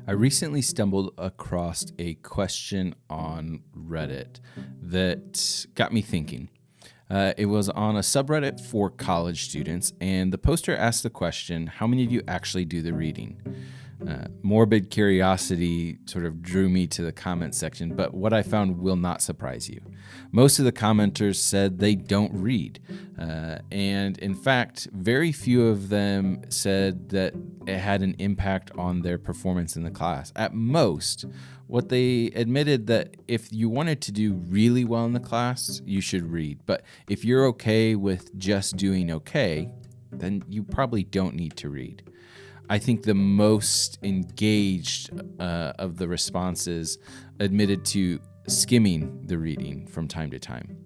I recently stumbled across a question on Reddit that got me thinking. It was on a subreddit for college students, and the poster asked the question, how many of you actually do the reading? Morbid curiosity sort of drew me to the comment section, but what I found will not surprise you. Most of the commenters said they don't read, and in fact, very few of them said that it had an impact on their performance in the class. At most, what they admitted that if you wanted to do really well in the class, you should read. But if you're okay with just doing okay, then you probably don't need to read. I think the most engaged of the responses admitted to skimming the reading from time to time.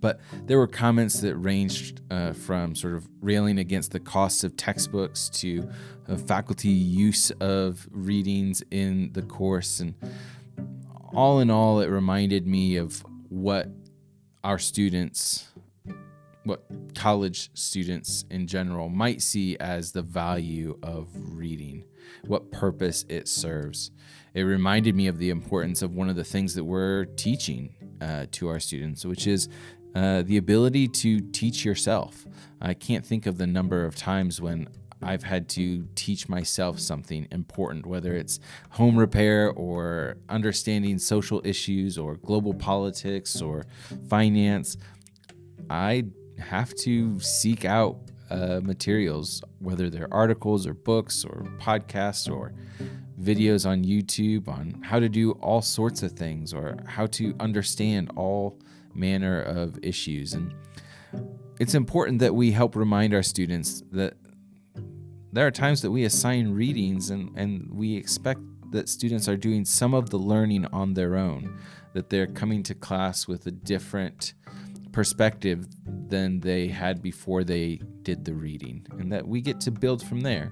But there were comments that ranged from sort of railing against the costs of textbooks to faculty use of readings in the course. And all in all, it reminded me of what college students in general might see as the value of reading, what purpose it serves. It reminded me of the importance of one of the things that we're teaching to our students, which is the ability to teach yourself. I can't think of the number of times when I've had to teach myself something important, whether it's home repair or understanding social issues or global politics or finance. I have to seek out materials, whether they're articles or books or podcasts or videos on YouTube on how to do all sorts of things or how to understand all manner of issues. And it's important that we help remind our students that there are times that we assign readings and we expect that students are doing some of the learning on their own, that they're coming to class with a different perspective than they had before they did the reading, and that we get to build from there.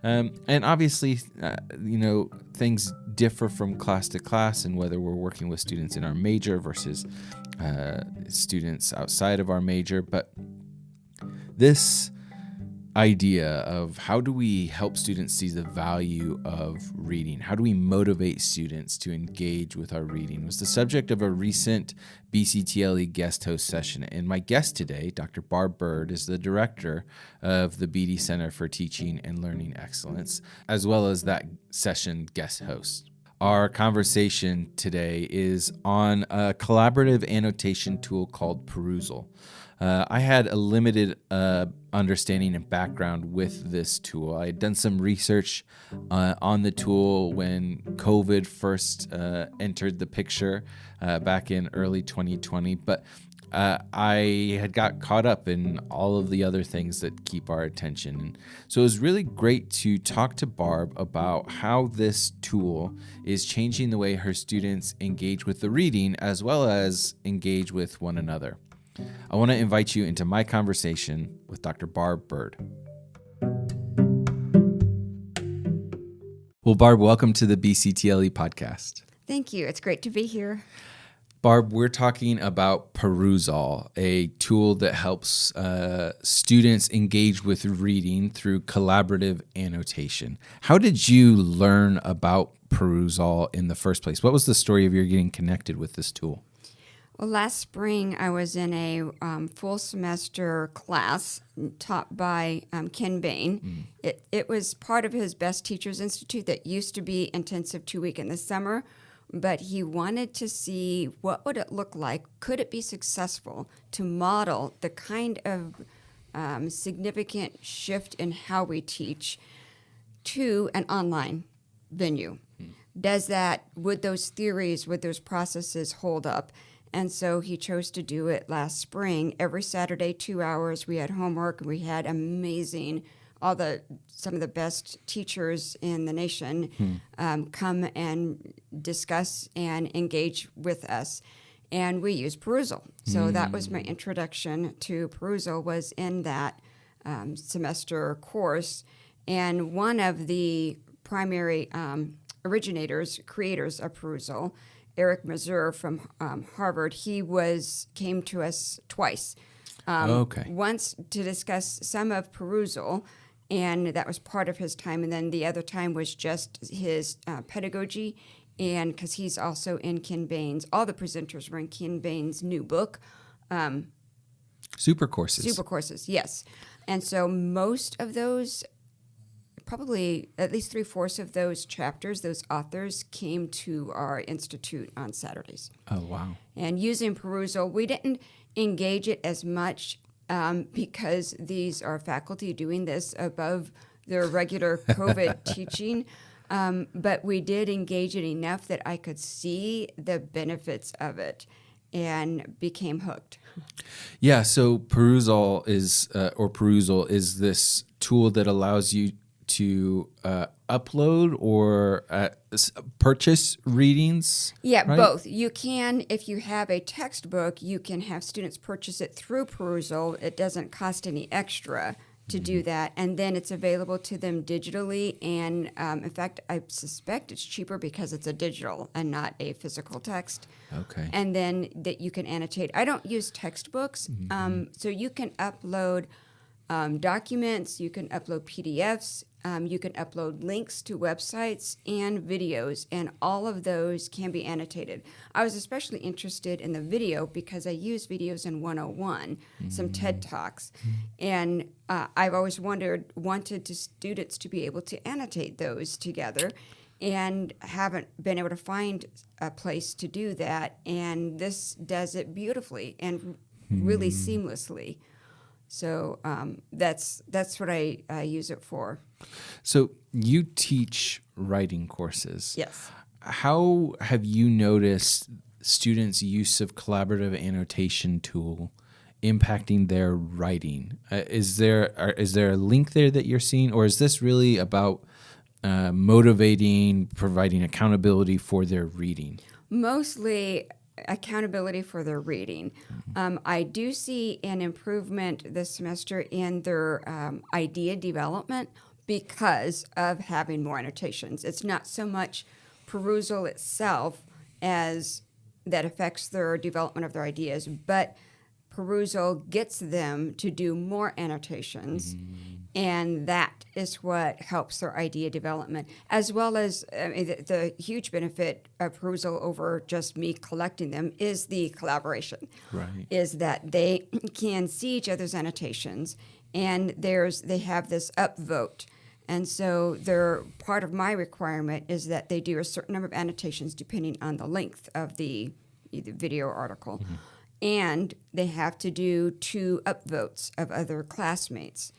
And obviously, things differ from class to class, and whether we're working with students in our major versus students outside of our major. But this idea of how do we help students see the value of reading, how do we motivate students to engage with our reading, was the subject of a recent BCTLE Guest Host Session. And my guest today, Dr. Barb Bird, is the director of the Bedi Center for Teaching and Learning Excellence, as well as that session guest host. Our conversation today is on a collaborative annotation tool called Perusal. I had a limited understanding and background with this tool. I had done some research on the tool when COVID first entered the picture back in early 2020, but I had got caught up in all of the other things that keep our attention. And so it was really great to talk to Barb about how this tool is changing the way her students engage with the reading as well as engage with one another. I want to invite you into my conversation with Dr. Barb Bird. Well, Barb, welcome to the BCTLE podcast. Thank you. It's great to be here. Barb, we're talking about Perusal, a tool that helps students engage with reading through collaborative annotation. How did you learn about Perusal in the first place? What was the story of your getting connected with this tool? Well, last spring, I was in a full semester class taught by Ken Bain. It was part of his Best Teachers Institute that used to be intensive 2-week in the summer, but he wanted to see what would it look like, could it be successful to model the kind of significant shift in how we teach to an online venue. Would those theories, would those processes hold up? And so he chose to do it last spring. Every Saturday, 2 hours, we had homework, and we had some of the best teachers in the nation come and discuss and engage with us. And we used Perusal. So that was my introduction to Perusal, was in that semester course. And one of the primary creators of Perusal, Eric Mazur from Harvard, came to us twice. Once to discuss some of Perusal, and that was part of his time. And then the other time was just his pedagogy, and because he's also in Ken Bain's, all the presenters were in Ken Bain's new book. Super courses. Super courses, yes. And so most of those, probably at least 3/4 of those chapters, those authors came to our institute on Saturdays. Oh, wow. And using perusal, we didn't engage it as much because these are faculty doing this above their regular COVID teaching. But we did engage it enough that I could see the benefits of it and became hooked. Yeah, so perusal is this tool that allows you to upload or purchase readings? Yeah, right? Both. You can, if you have a textbook, you can have students purchase it through perusal. It doesn't cost any extra to do that. And then it's available to them digitally. And in fact, I suspect it's cheaper because it's a digital and not a physical text. Okay. And then that you can annotate. I don't use textbooks. So you can upload documents, you can upload PDFs, you can upload links to websites and videos, and all of those can be annotated. I was especially interested in the video because I use videos in 101, some TED Talks, and I've always wanted students to be able to annotate those together, and haven't been able to find a place to do that, and this does it beautifully and really seamlessly. So that's what I use it for. So you teach writing courses. Yes. How have you noticed students' use of collaborative annotation tool impacting their writing? Is there a link there that you're seeing, or is this really about motivating, providing accountability for their reading? Mostly accountability for their reading. I do see an improvement this semester in their idea development because of having more annotations. It's not so much perusal itself as that affects their development of their ideas, but perusal gets them to do more annotations, and that is what helps their idea development, as well as the huge benefit of perusal over just me collecting them is the collaboration. Right. Is that they can see each other's annotations, and they have this upvote. And so part of my requirement is that they do a certain number of annotations depending on the length of the video or article. And they have to do 2 upvotes of other classmates.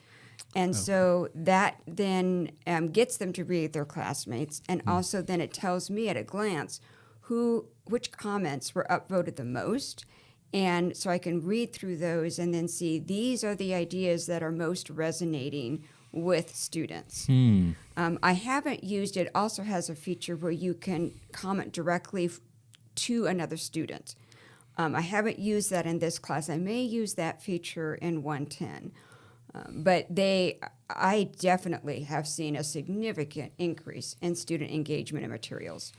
And so that then gets them to read their classmates, and also then it tells me at a glance which comments were upvoted the most, and so I can read through those and then see these are the ideas that are most resonating with students. I haven't used it. Also has a feature where you can comment directly to another student. I haven't used that in this class. I may use that feature in 110. But I definitely have seen a significant increase in student engagement in materials,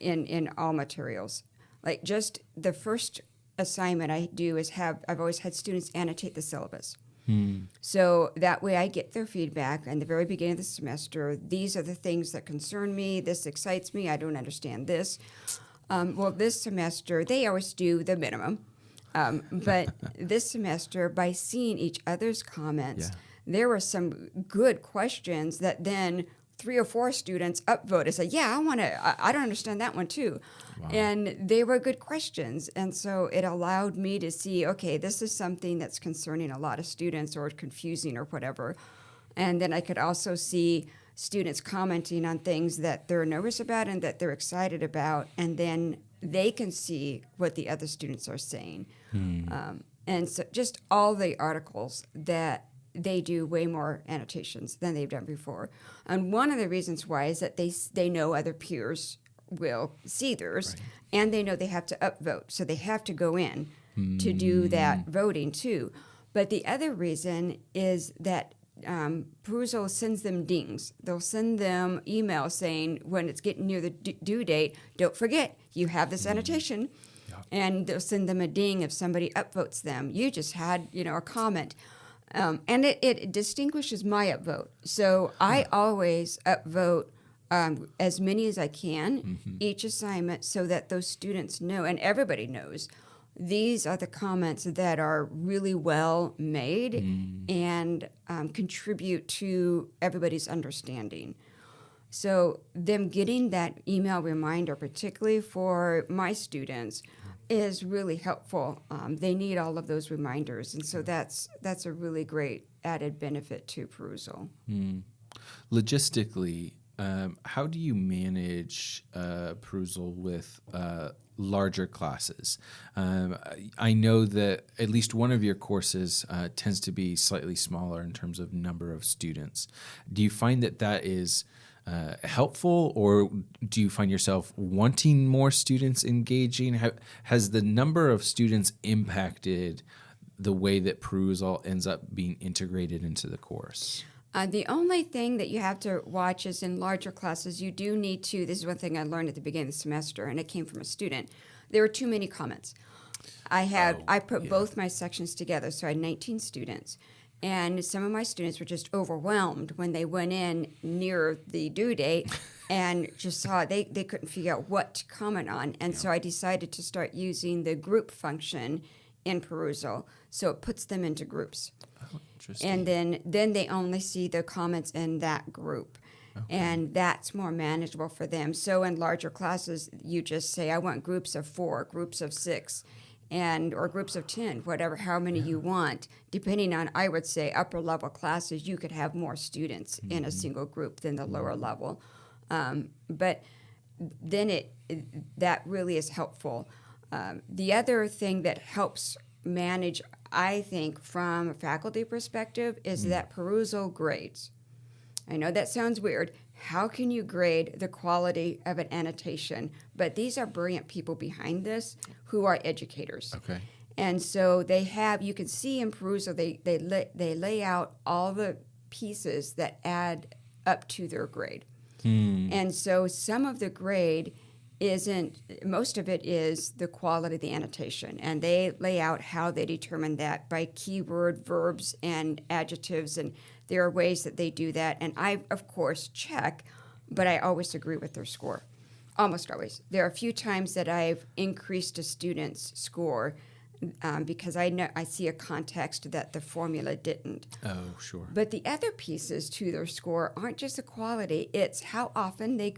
in all materials. Like just the first assignment I do is I've always had students annotate the syllabus. So that way I get their feedback in the very beginning of the semester. These are the things that concern me. This excites me. I don't understand this. Well, this semester, they always do the minimum. But this semester, by seeing each other's comments, there were some good questions that then 3 or 4 students upvoted and said, yeah, I don't understand that one too. Wow. And they were good questions. And so it allowed me to see, okay, this is something that's concerning a lot of students or confusing or whatever. And then I could also see students commenting on things that they're nervous about and that they're excited about. And then they can see what the other students are saying. And so just all the articles that they do way more annotations than they've done before. And one of the reasons why is that they know other peers will see theirs, and they know they have to upvote. So they have to go in to do that voting too. But the other reason is that perusal sends them dings. They'll send them emails saying when it's getting near the due date, don't forget, you have this annotation. And they'll send them a ding if somebody upvotes them. You just had, a comment. And it distinguishes my upvote. So I always upvote as many as I can each assignment so that those students know, and everybody knows, these are the comments that are really well made and contribute to everybody's understanding. So them getting that email reminder, particularly for my students, is really helpful. They need all of those reminders, and so that's a really great added benefit to perusal. Logistically, how do you manage perusal with larger classes? I know that at least one of your courses tends to be slightly smaller in terms of number of students. Do you find that is helpful, or do you find yourself wanting more students engaging? Has the number of students impacted the way that perusal ends up being integrated into the course? The only thing that you have to watch is in larger classes, you do need to, this is one thing I learned at the beginning of the semester, and it came from a student. There were too many comments. I put both my sections together, so I had 19 students. And some of my students were just overwhelmed when they went in near the due date and just saw they couldn't figure out what to comment on. And so I decided to start using the group function in perusal. So it puts them into groups. Oh, interesting. And then they only see the comments in that group. Okay. And that's more manageable for them. So in larger classes, you just say, I want groups of 4, groups of 6. Or groups of 10, whatever, how many you want. Depending on, I would say, upper level classes, you could have more students in a single group than the lower level. But then that really is helpful. The other thing that helps manage, I think, from a faculty perspective is that perusal grades. I know that sounds weird. How can you grade the quality of an annotation? But these are brilliant people behind this who are educators. Okay. And so they have, you can see in perusal, they lay out all the pieces that add up to their grade. And so some of the grade most of it is the quality of the annotation. And they lay out how they determine that by keyword, verbs, and adjectives. And there are ways that they do that. And I, of course, check, but I always agree with their score. Almost always. There are a few times that I've increased a student's score because I see a context that the formula didn't. Oh, sure. But the other pieces to their score aren't just the quality. It's how often they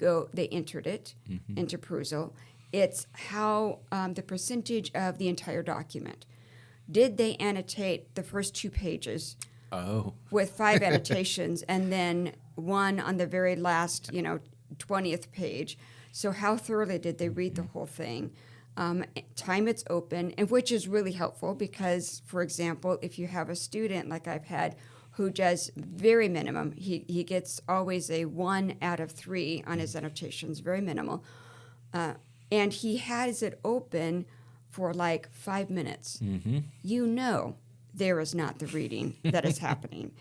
entered it into perusal. It's how the percentage of the entire document. Did they annotate the first 2 pages with 5 annotations and then 1 on the very last, 20th page? So how thoroughly did they read the whole thing? Time it's open, and which is really helpful because, for example, if you have a student like I've had who does very minimum, he gets always a 1 out of 3 on his annotations, very minimal, and he has it open for like 5 minutes. There is not the reading that is happening.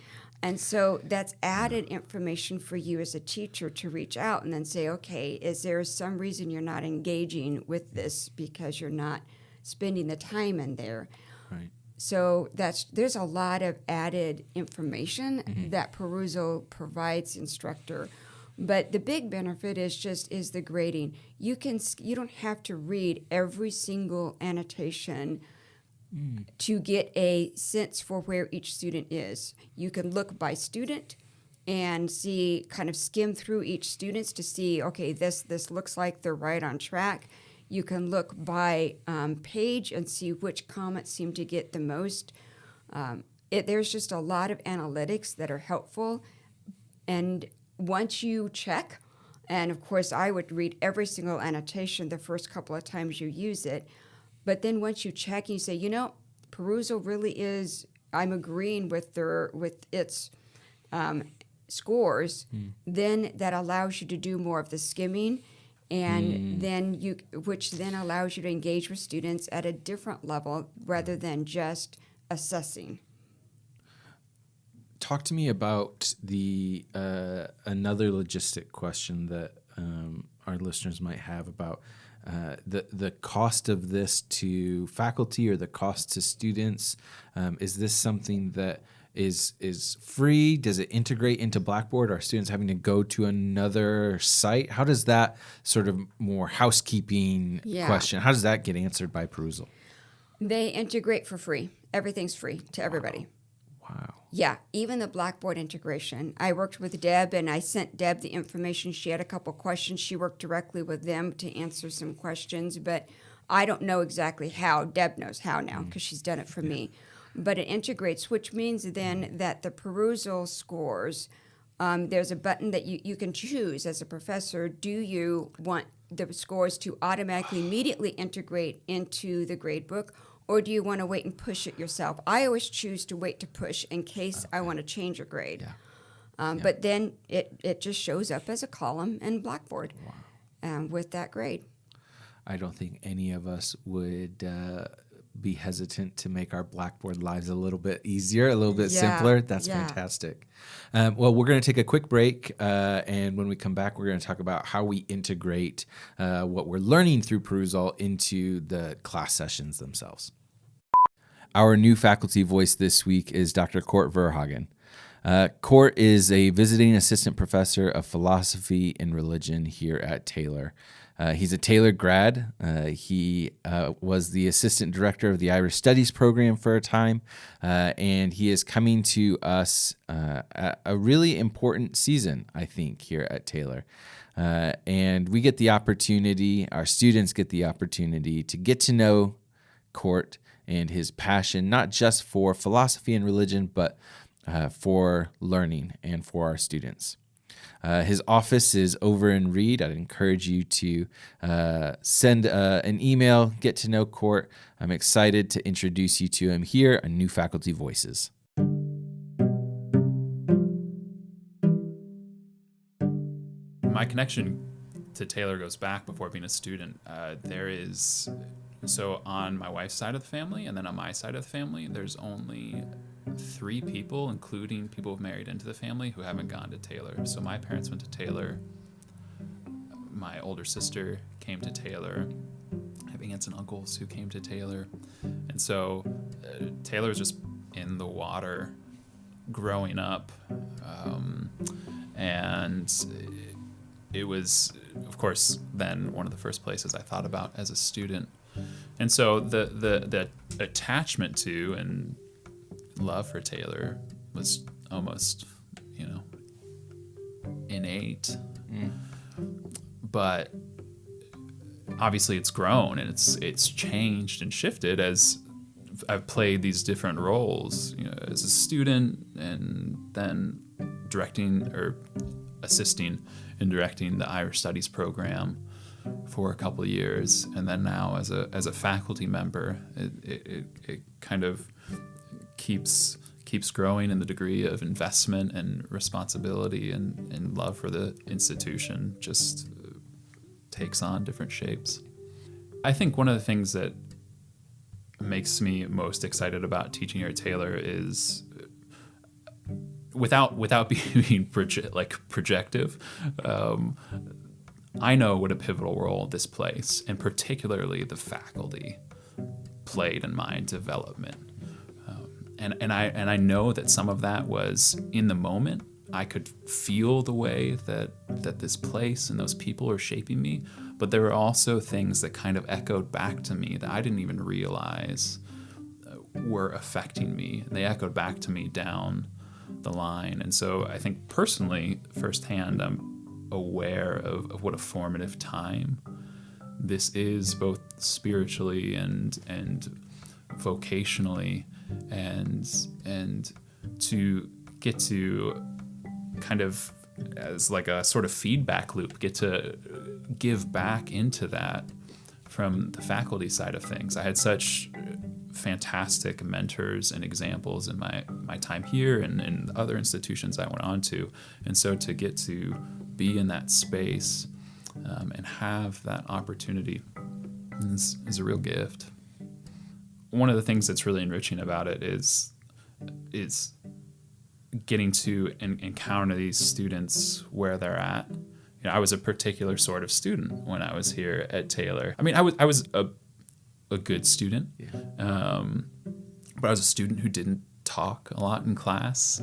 And so that's added information for you as a teacher to reach out and then say, okay, is there some reason you're not engaging with this because you're not spending the time in there? Right. So there's a lot of added information that perusal provides the instructor. But the big benefit is the grading. You don't have to read every single annotation to get a sense for where each student is. You can look by student and kind of skim through each student to see, okay, this looks like they're right on track. You can look by page and see which comments seem to get the most. There's just a lot of analytics that are helpful. And once you check, and of course I would read every single annotation the first couple of times you use it, but then once you check and you say, perusal really is, I'm agreeing with its scores, then that allows you to do more of the skimming, and which then allows you to engage with students at a different level rather than just assessing. Talk to me about the another logistic question that our listeners might have about the cost of this to faculty or the cost to students. Is this something that is free? Does it integrate into Blackboard? Are students having to go to another site? How does that sort of more housekeeping question, how does that get answered by Perusal? They integrate for free. Everything's free to everybody. Wow. Yeah, even the Blackboard integration. I worked with Deb, and I sent Deb the information. She had a couple questions. She worked directly with them to answer some questions, but I don't know exactly how. Deb knows how now because she's done it for me. But it integrates, which means then that the perusal scores, there's a button that you can choose as a professor. Do you want the scores to automatically immediately integrate into the gradebook, or do you want to wait and push it yourself? I always choose to wait to push in case I want to change a grade. But then it just shows up as a column in Blackboard with that grade. I don't think any of us would be hesitant to make our Blackboard lives a little bit easier, a little bit simpler. That's fantastic. Well, we're going to take a quick break, and when we come back, we're going to talk about how we integrate what we're learning through Perusal into the class sessions themselves. Our new faculty voice this week is Dr. Koert Verhagen. Koert is a visiting assistant professor of philosophy and religion here at Taylor. He's a Taylor grad. He was the assistant director of the Irish Studies program for a time, and he is coming to us at a really important season, I think, here at Taylor. And we get the opportunity, our students get the opportunity to get to know Koert and his passion, not just for philosophy and religion, but for learning and for our students. His office is over in Reed. I'd encourage you to send an email, get to know Koert. I'm excited to introduce you to him here on New Faculty Voices. My connection to Taylor goes back before being a student. So on my wife's side of the family and then on my side of the family, there's only 3 people, including people who've married into the family, who haven't gone to Taylor. So my parents went to Taylor. My older sister came to Taylor. I have aunts and uncles who came to Taylor. And so Taylor was just in the water growing up. And it was, of course, then one of the first places I thought about as a student. And so the attachment to and love for Taylor was almost, innate. But obviously it's grown and it's changed and shifted as I've played these different roles, as a student and then directing or assisting in directing the Irish Studies program for a couple of years, and then now as a faculty member, it kind of keeps growing in the degree of investment and responsibility and love for the institution just takes on different shapes. I think one of the things that makes me most excited about teaching here at Taylor is without being projective. I know what a pivotal role this place, and particularly the faculty, played in my development. And I know that some of that was in the moment. I could feel the way that this place and those people are shaping me, but there were also things that kind of echoed back to me that I didn't even realize were affecting me. They echoed back to me down the line. And so I think personally, firsthand, I'm aware of what a formative time this is, both spiritually and vocationally, and to get to kind of as like a sort of feedback loop, get to give back into that from the faculty side of things. I had such fantastic mentors and examples in my time here and in other institutions I went on to. And so to get to be in that space and have that opportunity is a real gift. One of the things that's really enriching about it is getting to encounter these students where they're at. I was a particular sort of student when I was here at Taylor. I mean, I was a good student, but I was a student who didn't talk a lot in class.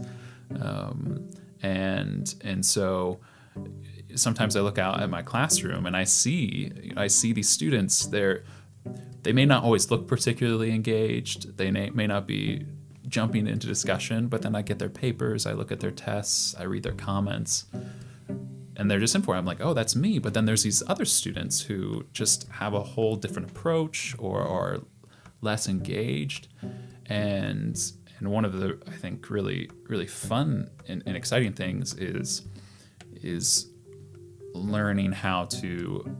And so sometimes I look out at my classroom and I see these students. They may not always look particularly engaged. They may not be jumping into discussion, but then I get their papers, I look at their tests, I read their comments, and they're just in for it. I'm like, oh, that's me. But then there's these other students who just have a whole different approach or are less engaged. And one of the, I think, really, really fun and exciting things is learning how to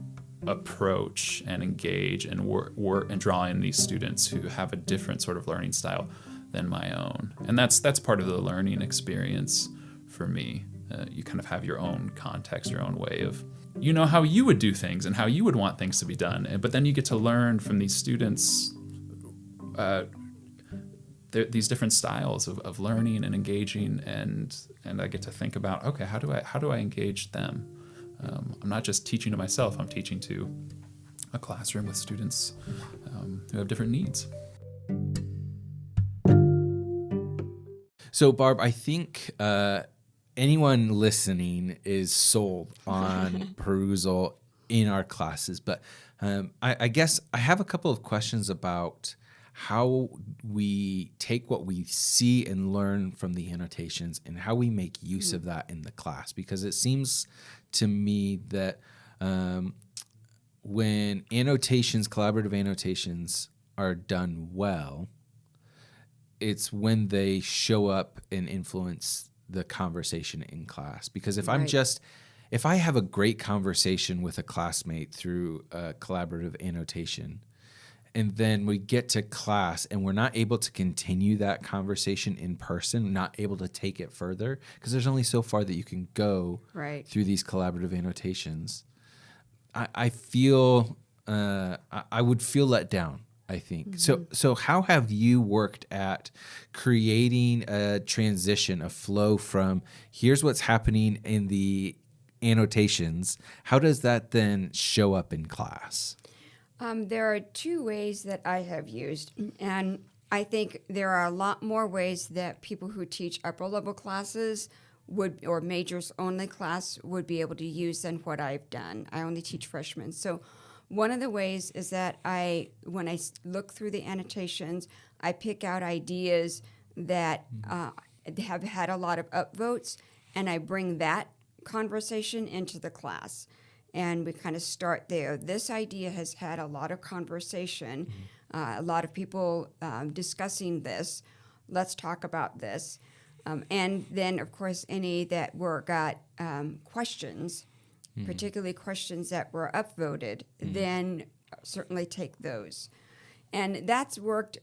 approach and engage and work and draw in these students who have a different sort of learning style than my own. And that's part of the learning experience for me. You kind of have your own context, your own way of, how you would do things and how you would want things to be done. But then you get to learn from these students these different styles of learning and engaging, and I get to think about, okay, how do I engage them? I'm not just teaching to myself, I'm teaching to a classroom with students who have different needs. So, Barb, I think anyone listening is sold on perusal in our classes, but I guess I have a couple of questions about how we take what we see and learn from the annotations and how we make use of that in the class, because it seems to me that when collaborative annotations are done well, it's when they show up and influence the conversation in class. Because if if I have a great conversation with a classmate through a collaborative annotation, and then we get to class and we're not able to continue that conversation in person, not able to take it further, because there's only so far that you can go through these collaborative annotations, I feel I would feel let down, I think. Mm-hmm. So how have you worked at creating a transition, a flow from here's what's happening in the annotations, how does that then show up in class? There are two ways that I have used, and I think there are a lot more ways that people who teach upper-level classes or majors-only class would be able to use than what I've done. I only teach freshmen. So one of the ways is that when I look through the annotations, I pick out ideas that have had a lot of upvotes, and I bring that conversation into the class. And we kind of start there. This idea has had a lot of conversation, a lot of people discussing this. Let's talk about this. And then, of course, any that got questions, particularly questions that were upvoted, then certainly take those. And that's worked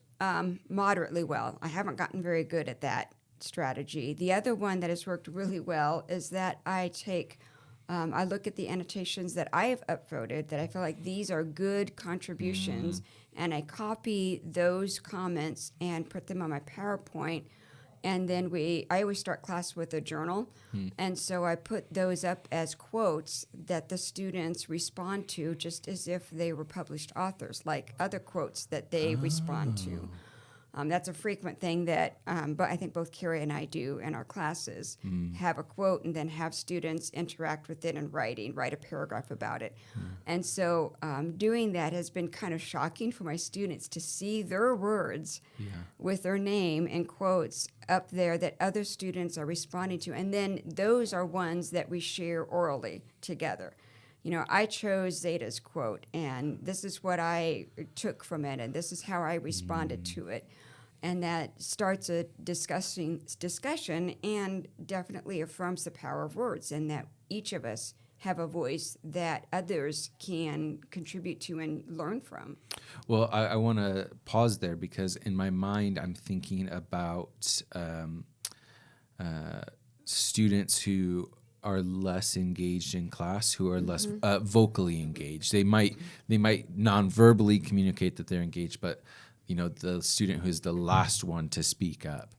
moderately well. I haven't gotten very good at that strategy. The other one that has worked really well is that I look at the annotations that I have upvoted that I feel like these are good contributions, and I copy those comments and put them on my PowerPoint. And then I always start class with a journal. And so I put those up as quotes that the students respond to just as if they were published authors, like other quotes that they respond to. That's a frequent thing that, but I think both Carrie and I do in our classes, have a quote and then have students interact with it in writing, write a paragraph about it. And so doing that has been kind of shocking for my students to see their words with their name and quotes up there that other students are responding to. And then those are ones that we share orally together. I chose Zeta's quote, and this is what I took from it, and this is how I responded to it. And that starts a discussion and definitely affirms the power of words, and that each of us have a voice that others can contribute to and learn from. Well, I want to pause there because in my mind I'm thinking about students who are less engaged in class, who are less vocally engaged. They might non-verbally communicate that they're engaged, but the student who is the last one to speak up.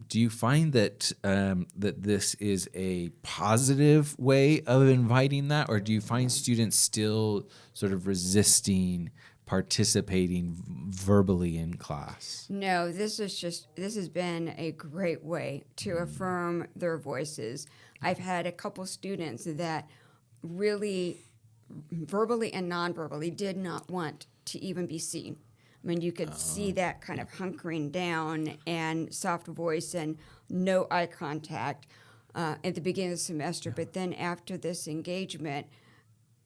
Do you find that that this is a positive way of inviting that, or do you find students still sort of resisting participating verbally in class? No, this has been a great way to affirm their voices. I've had a couple students that really verbally and non-verbally did not want to even be seen. I mean, you could see that kind of hunkering down and soft voice and no eye contact at the beginning of the semester. But then after this engagement,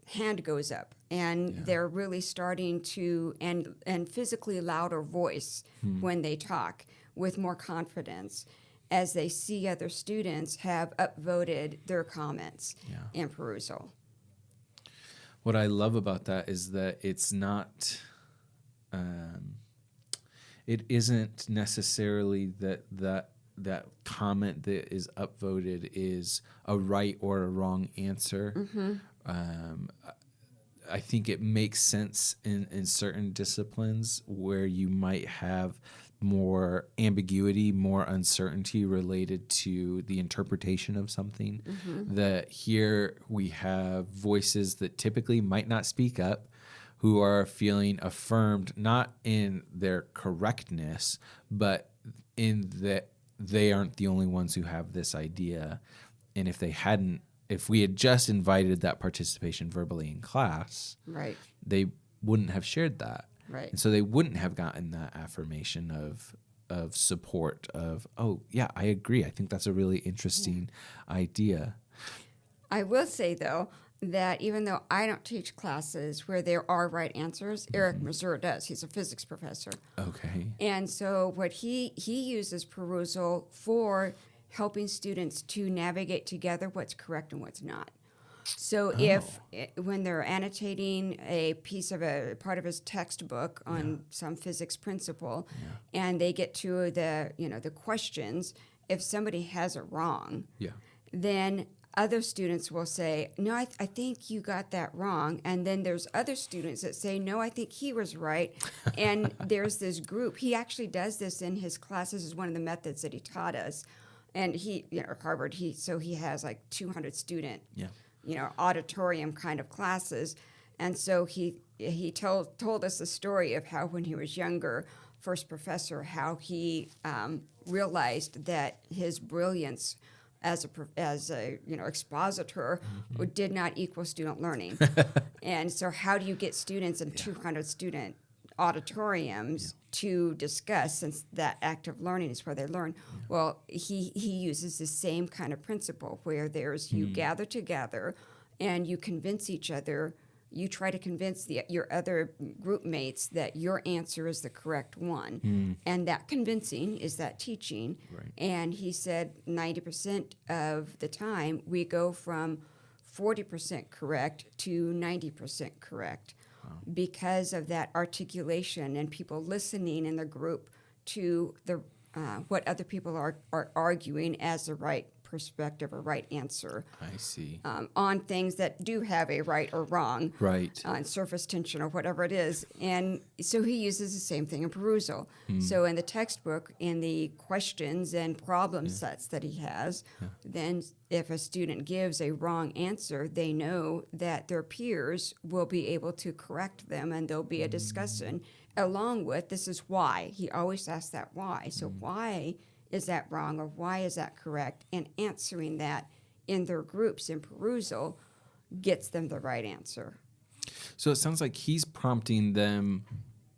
hand goes up, and they're really starting to, and physically louder voice when they talk with more confidence as they see other students have upvoted their comments in perusal. What I love about that is that it's not, it isn't necessarily that comment that is upvoted is a right or a wrong answer. I think it makes sense in certain disciplines where you might have more ambiguity, more uncertainty related to the interpretation of something. That here we have voices that typically might not speak up, who are feeling affirmed not in their correctness, but in that they aren't the only ones who have this idea. And if we had just invited that participation verbally in class, Right. they wouldn't have shared that. Right. And so they wouldn't have gotten that affirmation of support of, oh, yeah, I agree. I think that's a really interesting idea. I will say, though, that even though I don't teach classes where there are right answers, Eric Mazur does. He's a physics professor. Okay. And so what he uses perusal for helping students to navigate together what's correct and what's not. So when they're annotating a part of his textbook on some physics principle, and they get to the questions, if somebody has it wrong, then other students will say, no, I think you got that wrong. And then there's other students that say, no, I think he was right. And there's this group. He actually does this in his classes as one of the methods that he taught us. And he, Harvard, he has like 200 student, auditorium kind of classes. And so he told us the story of how when he was younger, first professor, how he realized that his brilliance as a expositor did not equal student learning. And so how do you get students in 200 student auditoriums to discuss, since that active learning is where they learn? Well, he uses the same kind of principle where you gather together and you convince each other. You try to convince your other group mates that your answer is the correct one. And that convincing is that teaching. Right. And he said 90% of the time we go from 40% correct to 90% correct because of that articulation and people listening in the group to what other people are arguing as the right perspective or right answer. I see. On things that do have a right or wrong. Right. On surface tension or whatever it is. And so he uses the same thing in perusal. So in the textbook, in the questions and problem sets that he has, then if a student gives a wrong answer, they know that their peers will be able to correct them, and there'll be a discussion along with, this is why. He always asks that why. So why is that wrong or why is that correct? And answering that in their groups in perusal gets them the right answer. So it sounds like he's prompting them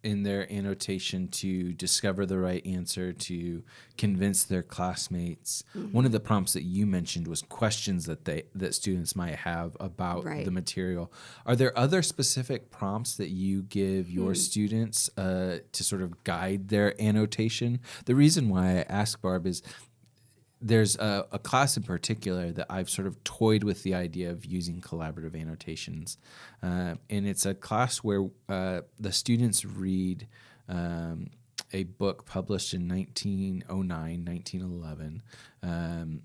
in their annotation to discover the right answer, to convince their classmates. One of the prompts that you mentioned was questions that students might have about the material. Are there other specific prompts that you give your students to sort of guide their annotation? The reason why I ask, Barb, is there's a class in particular that I've sort of toyed with the idea of using collaborative annotations. And it's a class where the students read a book published in 1909, 1911. And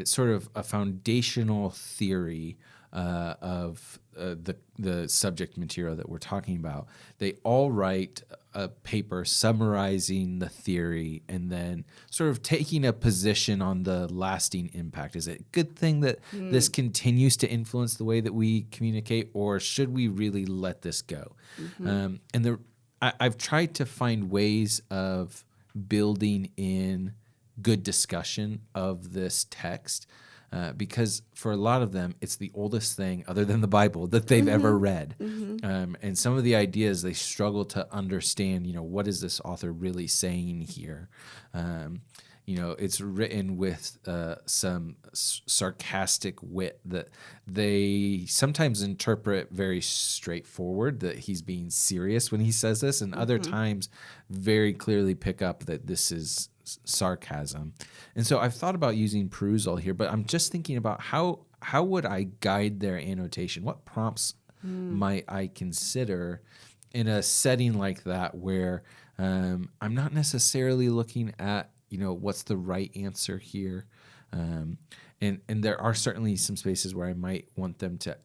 it's sort of a foundational theory of the subject material that we're talking about. They all write a paper summarizing the theory and then sort of taking a position on the lasting impact. Is it a good thing that this continues to influence the way that we communicate, or should we really let this go? I've tried to find ways of building in good discussion of this text, because for a lot of them, it's the oldest thing other than the Bible that they've ever read. And some of the ideas they struggle to understand, what is this author really saying here? It's written with some sarcastic wit that they sometimes interpret very straightforward, that he's being serious when he says this, and other times very clearly pick up that this is sarcasm. And so I've thought about using perusal here, but I'm just thinking about how would I guide their annotation? What prompts might I consider in a setting like that where I'm not necessarily looking at what's the right answer here, and there are certainly some spaces where I might want them to.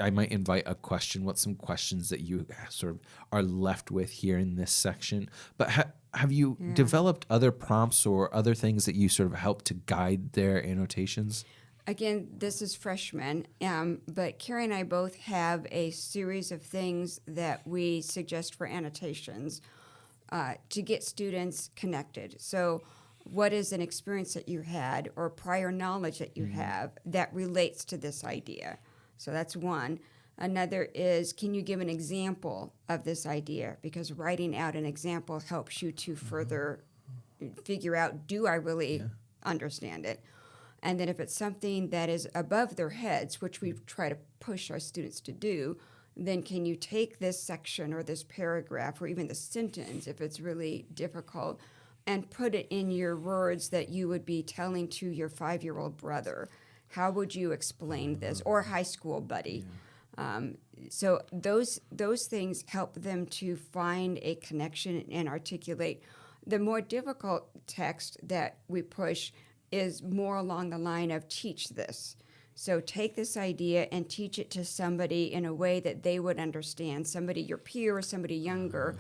I might invite a question. What's some questions that you sort of are left with here in this section? But have you developed other prompts or other things that you sort of help to guide their annotations? Again, this is freshmen, but Carrie and I both have a series of things that we suggest for annotations to get students connected. So what is an experience that you had or prior knowledge that you have that relates to this idea? So that's one. Another is, can you give an example of this idea? Because writing out an example helps you to further figure out, do I really understand it? And then if it's something that is above their heads, which we try to push our students to do, then can you take this section or this paragraph or even the sentence, if it's really difficult, and put it in your words that you would be telling to your 5-year-old brother? How would you explain this? Or high school buddy. So those things help them to find a connection and articulate. The more difficult text that we push is more along the line of teach this. So take this idea and teach it to somebody in a way that they would understand, somebody your peer or somebody younger,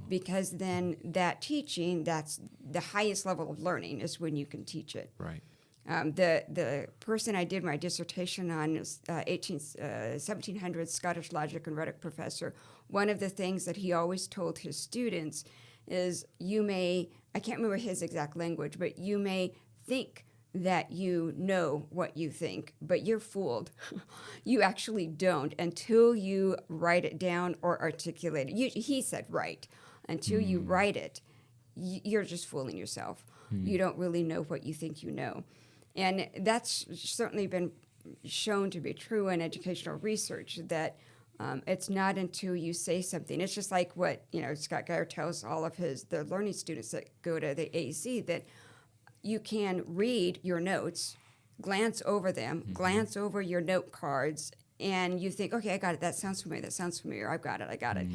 because then that teaching, that's the highest level of learning is when you can teach it. Right. The person I did my dissertation on is 1700s Scottish logic and rhetoric professor. One of the things that he always told his students is, you may, I can't remember his exact language, but you may think that you know what you think, but you're fooled. You actually don't until you write it down or articulate it. He said write. Until you write it, you're just fooling yourself. You don't really know what you think you know. And that's certainly been shown to be true in educational research, that it's not until you say something. It's just like what Scott Geyer tells all of the learning students that go to the AEC, that you can read your notes, glance over them, glance over your note cards, and you think, okay, I got it. That sounds familiar. I've got it.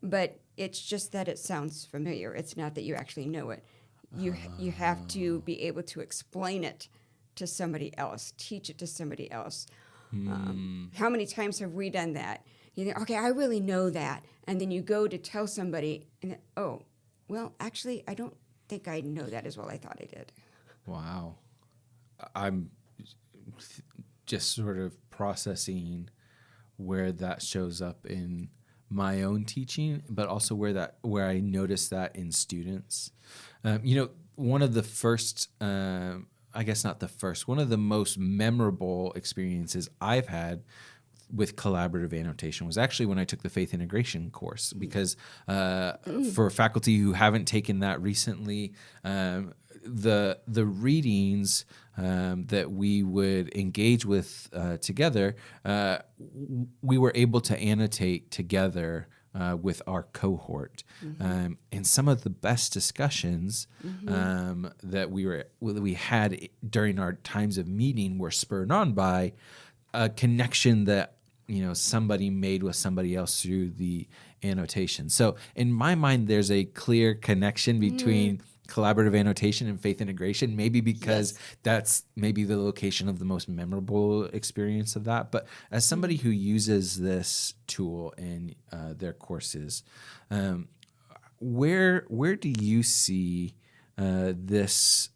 But it's just that it sounds familiar. It's not that you actually know it. You have to be able to explain it to somebody else, teach it to somebody else. How many times have we done that? You think, okay, I really know that. And then you go to tell somebody, and then, oh, well, actually, I don't think I know that as well I thought I did. Wow. I'm just sort of processing where that shows up in my own teaching, but also where I notice that in students. One of the first, I guess not the first, one of the most memorable experiences I've had with collaborative annotation was actually when I took the faith integration course, because for faculty who haven't taken that recently, the readings that we would engage with together, we were able to annotate together with our cohort, and some of the best discussions that we had during our times of meeting were spurred on by a connection that somebody made with somebody else through the annotation. So in my mind, there's a clear connection between collaborative annotation and faith integration, maybe because Yes. that's maybe the location of the most memorable experience of that. But as somebody who uses this tool in their courses, where do you see this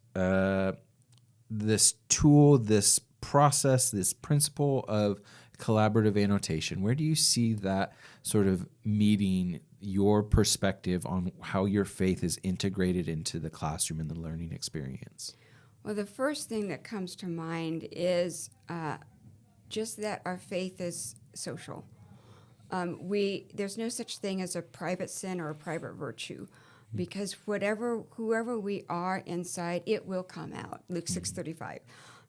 this tool, this process, this principle of collaborative annotation? Where do you see that sort of meeting your perspective on how your faith is integrated into the classroom and the learning experience? Well, the first thing that comes to mind is just that our faith is social. There's no such thing as a private sin or a private virtue, because whoever we are inside, it will come out. Luke 6:35,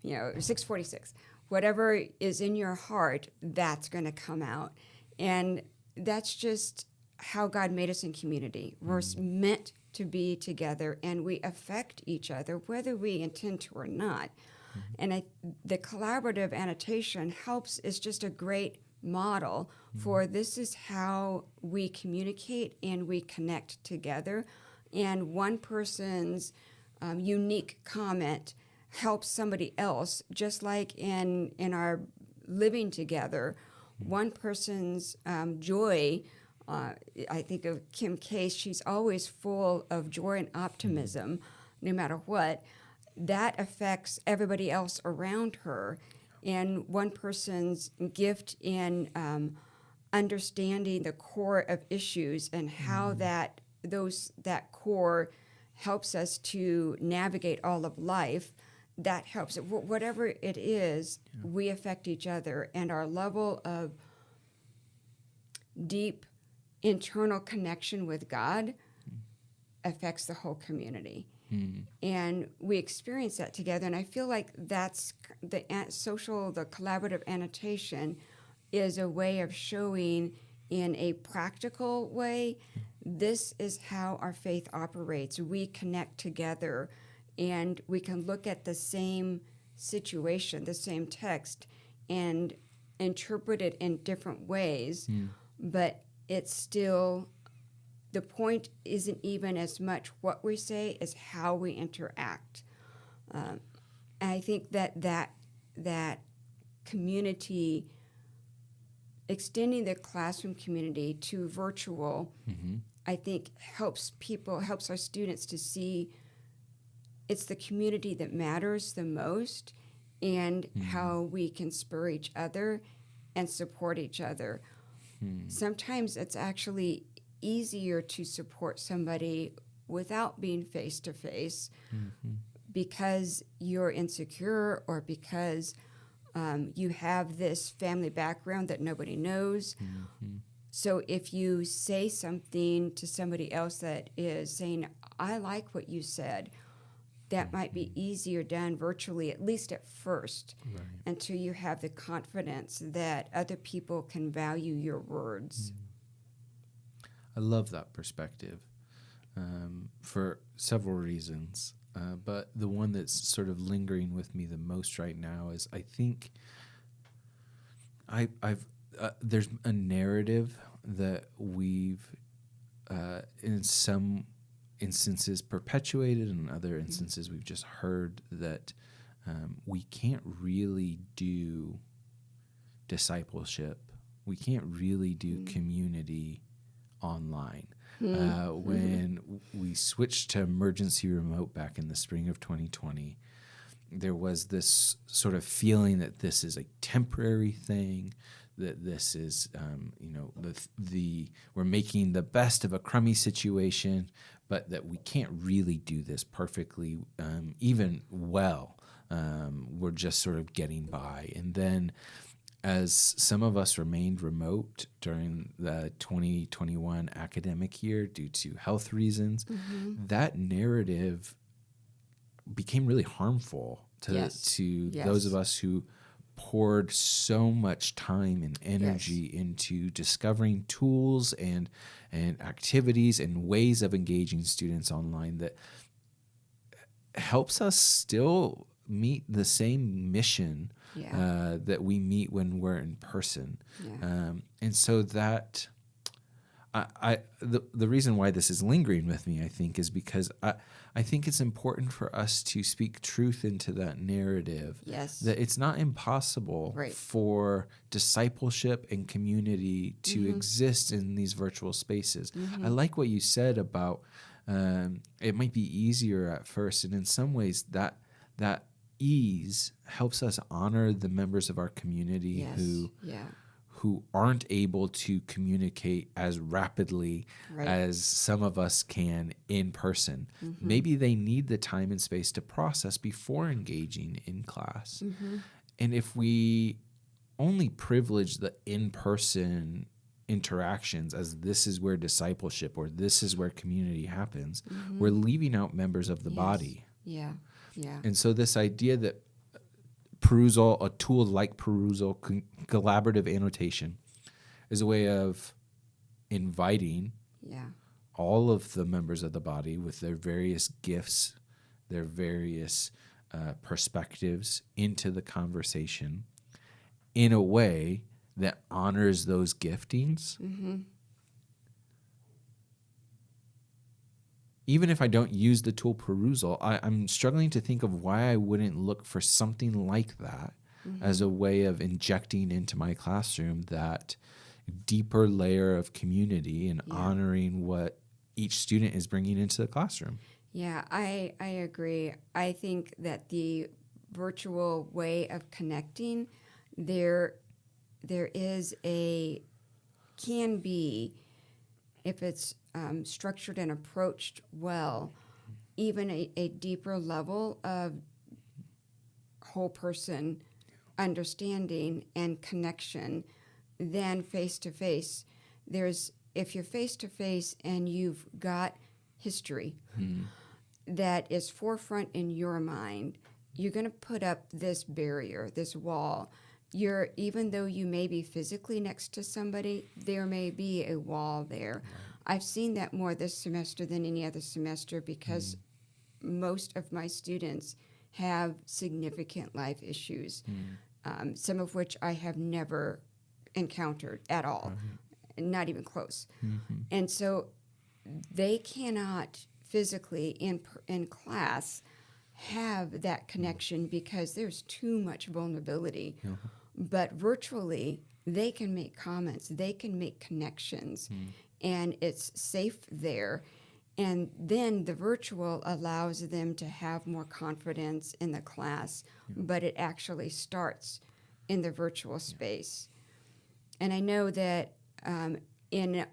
6:46. Whatever is in your heart, that's going to come out, and that's just how God made us in community. We're meant to be together, and we affect each other, whether we intend to or not. And the collaborative annotation is just a great model for this is how we communicate and we connect together. And one person's unique comment helps somebody else, just like in our living together. One person's joy, I think of Kim Case, she's always full of joy and optimism, no matter what. That affects everybody else around her. And one person's gift in understanding the core of issues and how that core helps us to navigate all of life, that helps. Whatever it is, we affect each other, and our level of deep internal connection with God affects the whole community. And we experience that together, and I feel like that's the collaborative annotation is a way of showing in a practical way, this is how our faith operates. We connect together, and we can look at the same situation, the same text, and interpret it in different ways, but it's still, the point isn't even as much what we say as how we interact. And I think that community, extending the classroom community to virtual, I think helps our students to see it's the community that matters the most, and how we can spur each other and support each other. Sometimes it's actually easier to support somebody without being face to face because you're insecure, or because you have this family background that nobody knows. So if you say something to somebody else that is saying, I like what you said, that might be easier done virtually, at least at first, until you have the confidence that other people can value your words. I love that perspective for several reasons. But the one that's sort of lingering with me the most right now is I think there's a narrative that we've in some instances perpetuated, and in other instances we've just heard that we can't really do discipleship. We can't really do community online. When we switched to emergency remote back in the spring of 2020, there was this sort of feeling that this is a temporary thing, that this is, we're making the best of a crummy situation, but that we can't really do this perfectly, even well. We're just sort of getting by. And then as some of us remained remote during the 2021 academic year due to health reasons, that narrative became really harmful to those of us who poured so much time and energy into discovering tools and activities and ways of engaging students online that helps us still meet the same mission that we meet when we're in person. And so that the reason why this is lingering with me, I think, is because I think it's important for us to speak truth into that narrative. Yes. That it's not impossible Right. for discipleship and community to exist in these virtual spaces. I like what you said about it might be easier at first, and in some ways that ease helps us honor the members of our community who aren't able to communicate as rapidly as some of us can in person. Maybe they need the time and space to process before engaging in class. And if we only privilege the in-person interactions as this is where discipleship or this is where community happens, we're leaving out members of the body. Yeah. And so this idea that perusal, a tool like perusal, collaborative annotation, is a way of inviting all of the members of the body with their various gifts, their various perspectives into the conversation in a way that honors those giftings. Even if I don't use the tool perusal, I'm struggling to think of why I wouldn't look for something like that as a way of injecting into my classroom that deeper layer of community and honoring what each student is bringing into the classroom. Yeah, I agree. I think that the virtual way of connecting, there can be, if it's structured and approached well, even a deeper level of whole person understanding and connection than face-to-face. If you're face-to-face and you've got history that is forefront in your mind, you're going to put up this barrier, this wall. Even though you may be physically next to somebody, there may be a wall there. I've seen that more this semester than any other semester because most of my students have significant life issues, some of which I have never encountered at all, not even close. And so they cannot physically in class have that connection because there's too much vulnerability. But virtually, they can make comments, they can make connections, and it's safe there. And then the virtual allows them to have more confidence in the class, but it actually starts in the virtual space. And I know that in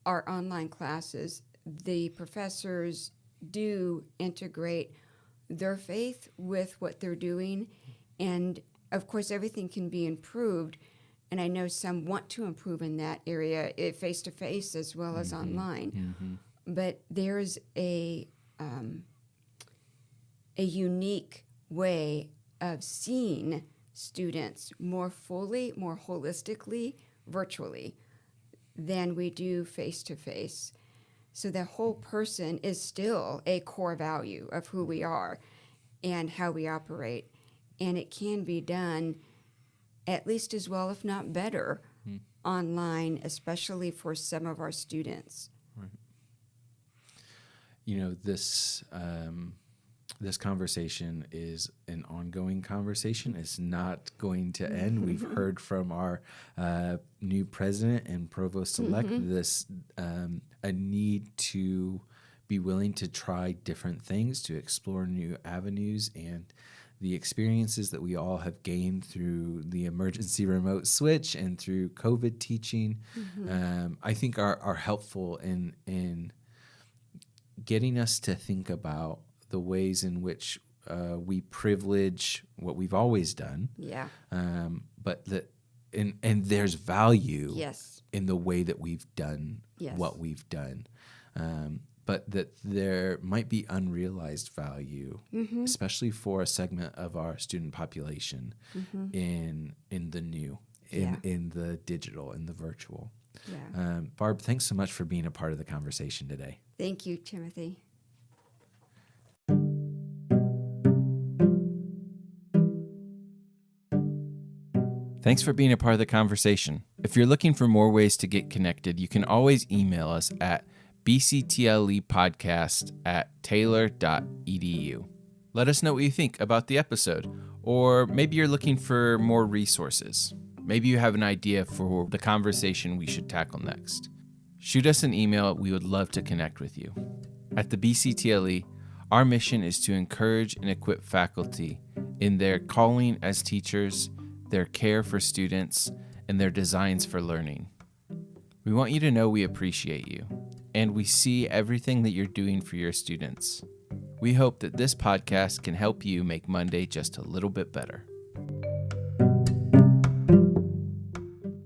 our online classes, the professors do integrate their faith with what they're doing. And of course, everything can be improved. And I know some want to improve in that area, face-to-face as well as online. But there's a unique way of seeing students more fully, more holistically, virtually, than we do face-to-face. So the whole person is still a core value of who we are and how we operate. And it can be done at least as well, if not better, online, especially for some of our students. Right. You know, this conversation is an ongoing conversation. It's not going to end. We've heard from our new president and provost-elect this a need to be willing to try different things, to explore new avenues, and the experiences that we all have gained through the emergency remote switch and through COVID teaching, I think are helpful in getting us to think about the ways in which we privilege what we've always done. But and there's value in the way that we've done what we've done. But that there might be unrealized value, especially for a segment of our student population in the new, in the digital, in the virtual. Barb, thanks so much for being a part of the conversation today. Thank you, Timothy. Thanks for being a part of the conversation. If you're looking for more ways to get connected, you can always email us at bctlepodcast@taylor.edu. Let us know what you think about the episode, or maybe you're looking for more resources. Maybe you have an idea for the conversation we should tackle next. Shoot us an email. We would love to connect with you. At the BCTLE, our mission is to encourage and equip faculty in their calling as teachers, their care for students, and their designs for learning. We want you to know we appreciate you, and we see everything that you're doing for your students. We hope that this podcast can help you make Monday just a little bit better.